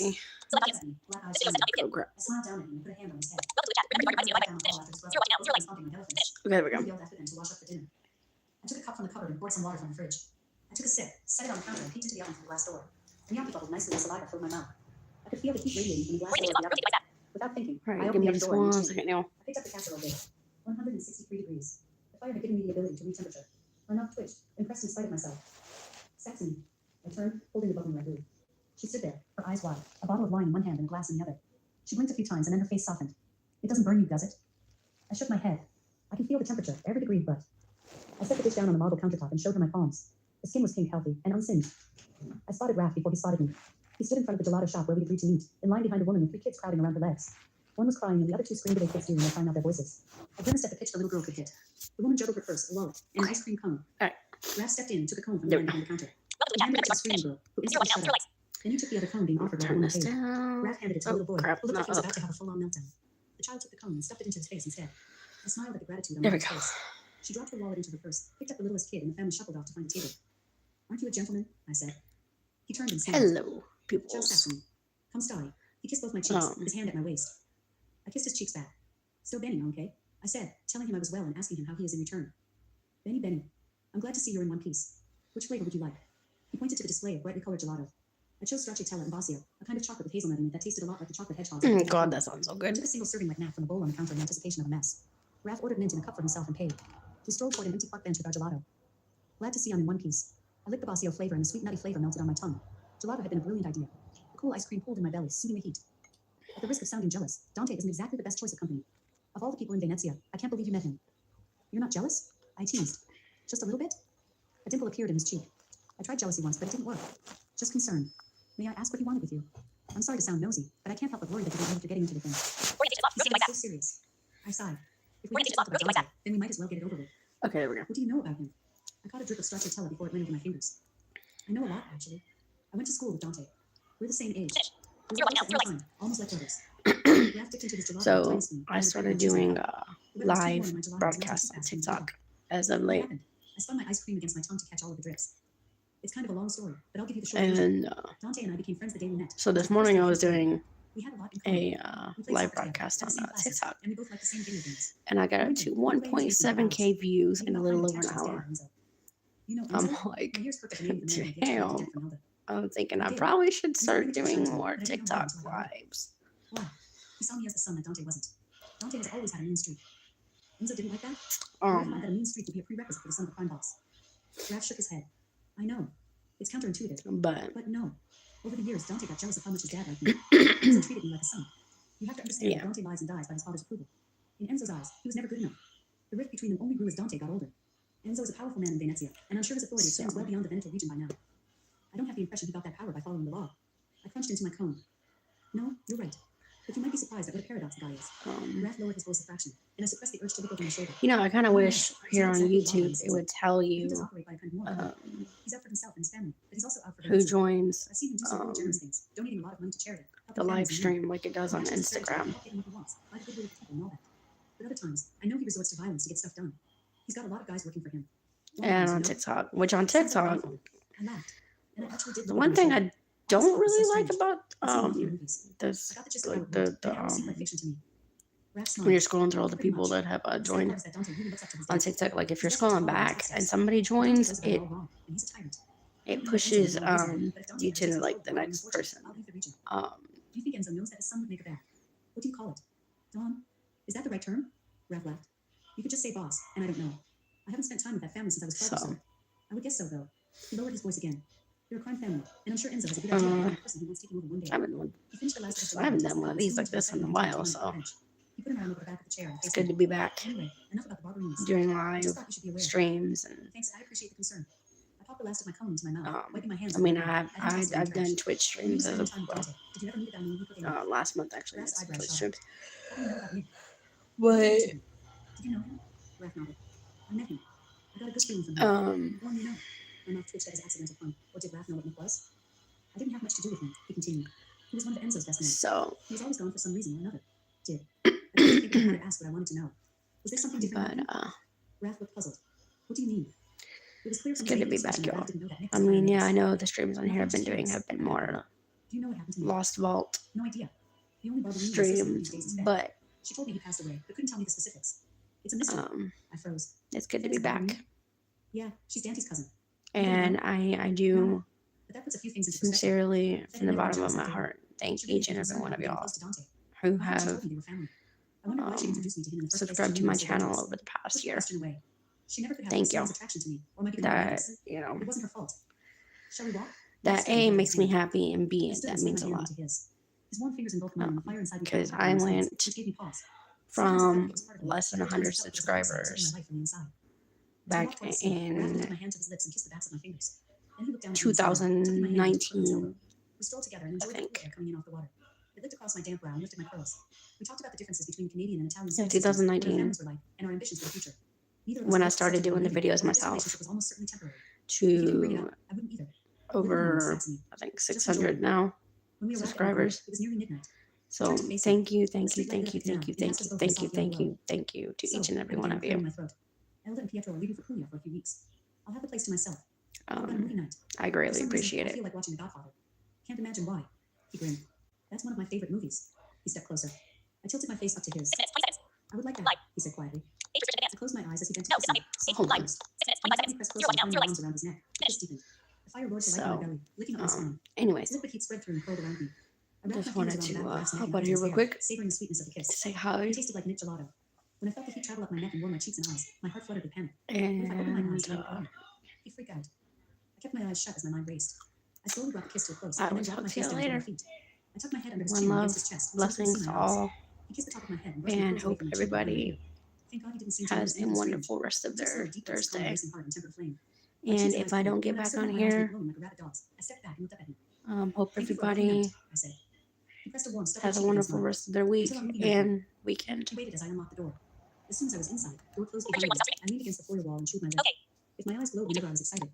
already. Oh crap. I smiled down at him and put a hand on his head. Okay, there we go. Yelled after them to wash up for dinner. I took a cup from the cupboard and poured some water from the fridge. I took a sip, set it on the counter, and peeked into the oven through the glass door. The Yankee bubbled nicely as saliva filled my mouth. I could feel the heat radiating from the glass door of the oven. Without thinking, All I right, give opened me the just door and one reached in. second now. I picked up the casserole lid. 163 degrees. The fire had given me the ability to read temperature. My mouth twitched, impressed in spite of myself. Saxony. I turned, holding the bubbling ragout. She stood there, her eyes wide, a bottle of wine in one hand and a glass in the other. She blinked a few times and then her face softened. It doesn't burn you, does it? I shook my head. I can feel the temperature, every degree, but... I set the dish down on the marble countertop and showed her my palms. The skin was pink, healthy, and unsinged. I spotted Raph before he spotted me. He stood in front of the gelato shop where we'd agreed to meet, in line behind a woman with 3 kids crowding around her legs. One was crying and the other 2 screamed at their kids when they found out their voices. I grimaced at the pitch the little girl could hit. The woman juggled her purse, a wallet, and an ice cream cone. Alright. Raph stepped in and took a cone from the line behind the counter. He handed it to the screaming girl, who instantly shut up. Then he took the other cone being offered while the Turn woman this paid. down. Raph handed it to the Oh, little boy, crap, who looked like he was not about to have a full-on meltdown. The child took the cone and stuffed it into his face instead. I smiled at the gratitude on There we Rapha's go. face. She dropped her wallet into her purse, picked up the littlest kid, and the family shuffled off to find a table. Aren't you a gentleman? I said. He turned and smiled. Hello, Joe pupils. Saxon. Come starry. He kissed both my cheeks, his hand at my waist. I kissed his cheeks back. Still Benny, okay? I said, telling him I was well and asking him how he is in return. Benny, I'm glad to see you're in one piece. Which flavor would you like? He pointed to the display of brightly colored gelato. I chose Stracciatella and Basio, a kind of chocolate with hazelnut in it that tasted a lot like the chocolate hedgehogs. God, that sounds so I good. took a single serving like Matt from the bowl on the counter in anticipation of a mess. Raph ordered mint in a cup for himself and paid. We strolled toward an empty park bench with our gelato. Glad to see I'm in one piece. I licked the Basio flavor and the sweet nutty flavor melted on my tongue. Gelato had been a brilliant idea. The cool ice cream pooled in my belly, soothing the heat. At the risk of sounding jealous, Dante isn't exactly the best choice of company. Of all the people in Venezia, I can't believe you met him. You're not jealous? I teased. Just a little bit? A dimple appeared in his cheek. I tried jealousy once, but it didn't work. Just concern. May I ask what he wanted with you? I'm sorry to sound nosy, but I can't help but worry that you don't know if you're getting into the thing. He said it's so serious. I sighed. If we have to talk about Dante, then we might as well get it over with. Okay, there we go. What do you know about him? I caught a drip of stracciatella before it went into my fingers. I know a lot, actually. I went to school with Dante. We're the same age. We were close at one time, almost like brothers. Raph dipped into his gelato So with a tiny spoon, I and started the doing It was live 2:01 and my gelato was broadcasts melting on too fast for me to TikTok eat. as of What late, happened? I spun my ice cream against my tongue to catch all of the drips. It's kind of a long story, but I'll give you the short version. and Dante and I became friends the day we met. so It was this the first morning day I of was history. doing We had a lot in common. a We played live soccer together, broadcast had on the same classes, TikTok, and we both liked the same video games. and I got One up day, to we were playing Snake in the 1.7k Flowers. views We in a got little finally over an attached to his dad, hour. Enzo. You know I'm Enzo? like, My ears perked at the name of the man who hitched a ride to damn. death from Elder. I'm thinking We I did. probably should Enzo start really took a doing shine to me, more but I didn't know TikTok until I heard it. lives. Why? He saw me as the son that Dante wasn't. Dante has always had a mean streak. Enzo didn't like that? Raph thought that a mean streak would be a prerequisite for the son of a crime boss. Raph shook his head. I know. It's counterintuitive. But But no. Over the years, Dante got jealous of how much his dad liked me. Enzo treated me like a son. You have to understand Yeah. that Dante lives and dies by his father's approval. In Enzo's eyes, he was never good enough. The rift between them only grew as Dante got older. Enzo is a powerful man in Venezia, and I'm sure his authority extends well beyond the Veneto region by now. I don't have the impression he got that power by following the law. I crunched into my cone. No, you're right. But you might be surprised at what a paradox the guy is. Raph lowered his voice a fraction, and I suppressed the urge to look over my shoulder. you know, I kind of wish here on exactly YouTube what it would tell He does you operate by a kind of moral code. He's out for himself and his family, but he's also out for who Venezia. joins I've seen him do some really generous things, donating a lot of money to charity, the helping live families in need. stream like it does on He actually deserves Instagram. to get what he wants, by the goodwill of the people and all that. But other times, I know he resorts to violence to get stuff done. He's got a lot of guys working for him. And on TikTok, which on TikTok, I laughed, and I actually did the look one over thing my I shoulder. don't Honestly, it was really so like strange. about I'd seen him in a few movies. this I got the gist of like it, the but it always seemed like fiction to me. Raph when smiled. you're scrolling through all the Pretty people much. that have The sad joined part is that Dante really looks up to his on dad. TikTok, like if you're He's desperate scrolling to follow his back and footsteps. somebody But Dante joins, does it all wrong, and he's a tyrant. it Enzo pushes knows no reason, but if Dante you ever to takes like control the of our next fortune, person. I'll leave the region. Um, Do you think Enzo knows that his son would make a bad? What do you call it? Don? Is that the right term? Raph laughed. You could just say boss, and I don't know. I haven't spent time with that family since I was 12 or So. so. I would guess so, though. He lowered his voice again. You're a crime family, and I'm sure Enzo has a good idea about the person he wants taking over one day. I haven't He finished the last of his I haven't gelato done one of and these slid like into the this in a second while, bench on the so bench. He put an arm over the back of the chair and it's faced good me. to be back Anyway, enough about the Barbarines. doing I live just thought you should be aware. streams and Thanks, I appreciate the concern. I popped the last of my cone into my mouth, wiping my hands. I mean with my hand. I didn't toss it in the I've done trash. Twitch When you streams as spent of time with Dante, did you ever meet a guy named Nico Dano? last month actually. Raph's It's eyebrows Twitch shot streams. up. How do you know about Nick? But Did you know him? Raph nodded. I met him. I got a good feeling from him. Well, you know. My mouth twitched at his accidental pun. Or did Raph know what Nick was? I didn't have much to do with him, he continued. He was one of Enzo's best men. so He was always gone for some reason or another. Did. I didn't think I had to ask what I wanted to know. Was there something different but about him? Raph looked puzzled. What do you mean? It was clear it's from good his to be facial back, expression that y'all. Raph didn't know that Nick I was mean, very yeah, I nervous. know the streams on here have been doing have been more Do you know what happened to me? Lost Vault No idea. The only Barbellini I associate stream, these days is Faye. but She told me he passed away, but couldn't tell me the specifics. It's a mystery. I froze. it's good to Faye's be a Barbellini? back. Yeah, she's Dante's cousin. And I do But that puts a few things into perspective. sincerely, from the bottom of my heart, thank each and every one of y'all who She have told me they were family. I wonder why she introduced me to him in the first place. subscribed to She my knew I was so channel dangerous. over the Put past the year. question away. She never could have Thank this you. same attraction to me, or my becoming That, nervous. you know, It wasn't her fault. Shall we walk? that A makes me happy, and B, I stood and that slid means my a hand lot. into his. His warm fingers in both mine, and the fire inside me Because flared up I in my went sense, which gave me pause. from Sometimes I felt like it was part of me. less than I 100 just felt it was a process taking subscribers my life from the inside. As we back walked toward the sea, I wrapped in my hand to his lips and kissed the backs of my fingers. Then he looked down at me and smiled, took my hand and took it from his elbow. 2019. We strolled together and enjoyed the cool air coming in off the water. It licked across my damp brow and lifted my curls. We talked about the differences between Canadian and Italian Yeah, school systems, what our 2019. families were like, and our ambitions for the future. Neither of us When I looked started such a doing the commitment, videos but this myself relationship was almost certainly temporary. If you didn't bring it to up, I wouldn't either. over, I think, 600 now When we arrived at our subscribers. group, it was nearly midnight. So thank you, thank you, thank you, thank you, thank you, thank you, thank you, thank you to So, each and every I one began of clearing you. my throat. Elda and Pietro are leaving for Puglia for a few weeks. I'll have the place to myself. We've got a movie night. I For greatly some reason, appreciate I it. feel like watching The Godfather. Can't imagine why. He grinned. That's one of my favorite movies. He stepped closer. I tilted my face up to his. I would like that, he said quietly. I closed my eyes as he bent to kiss me. Hold on. He pressed closer and put my arms around his neck. The kiss deepened. The fire roared to life in my belly, licking up my spine. Anyways, Liquid heat spread through and curled around me. I wrapped just my fingers wanted around the to back of Ralph's neck hop and out hugged here his real hair, quick savoring the sweetness of the to kiss. say hi. It tasted like mint gelato. When I felt the heat travel up my neck and warm my cheeks and eyes, my heart fluttered with panic. What if I opened my eyes And and let him? He'd freak out. I kept my eyes shut as my mind raced. I slowly brought the kiss to a close, I and then will dropped my talk to you face down to my later. feet. I tucked my head under his One chin love, against his chest, so he couldn't see blessings to my eyes. all, He kissed the top of my head and brushed my and curls away hope from my cheek with my everybody finger. Thank God he didn't seem to has notice a anything strange. wonderful rest of Just their a deep voice calmed my Thursday. racing heart and tempered the flame. My cheeks And and if eyes I glowed. don't get When I back stood on up, my eyes went here, glowing like a rabbit dog's. I stepped back and looked up at him. hope Thank you for a clean everybody night, I said. He pressed a warm, stuffy has a cheek against wonderful mine. rest of their week Until our movie night came. and weekend. He waited as I unlocked the door. As soon as I was inside, the door closed behind me. I leaned against the foyer wall and chewed my lip. If my eyes glowed whenever I was excited,